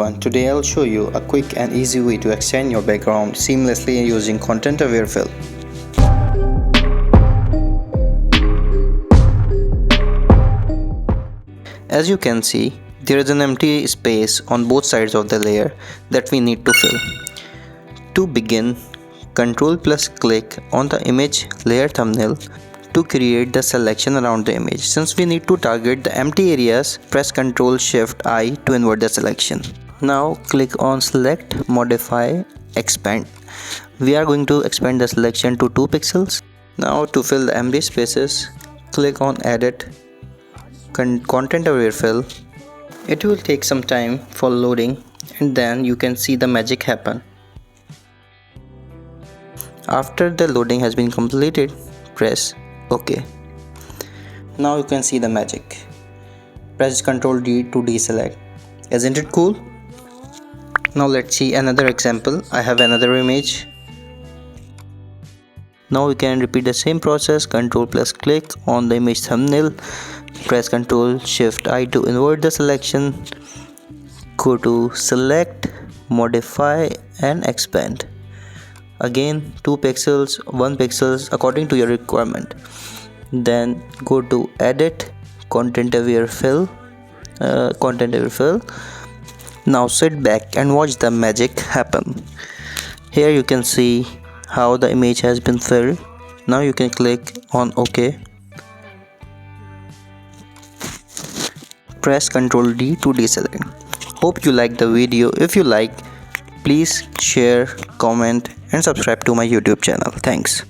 everyone, today I'll show you a quick and easy way to extend your background seamlessly using content-aware fill. As you can see, there is an empty space on both sides of the layer that we need to fill. To begin, Ctrl+click on the image layer thumbnail to create the selection around the image. Since we need to target the empty areas, press Ctrl+Shift+I to invert the selection. Now click on Select, Modify, Expand. We are going to expand the selection to 2 pixels. Now to fill the empty spaces, click on Edit, Content Aware Fill. It will take some time for loading and then you can see the magic happen. After the loading has been completed, press OK. Now you can see the magic. Press Ctrl D to deselect. Isn't it cool? Now let's see another example. I have another image. Now we can repeat the same process. Ctrl+click on the image thumbnail. Press Ctrl+Shift+I to invert the selection. Go to Select, Modify and Expand. Again 2 pixels, 1 pixels according to your requirement. Then go to Edit, Content Aware Fill. Now sit back and watch the magic happen. Here you can see how the image has been filled. Now you can click on OK. Press Ctrl D to deselect. Hope you liked the video. If you like, please share, comment and subscribe to my YouTube channel. Thanks.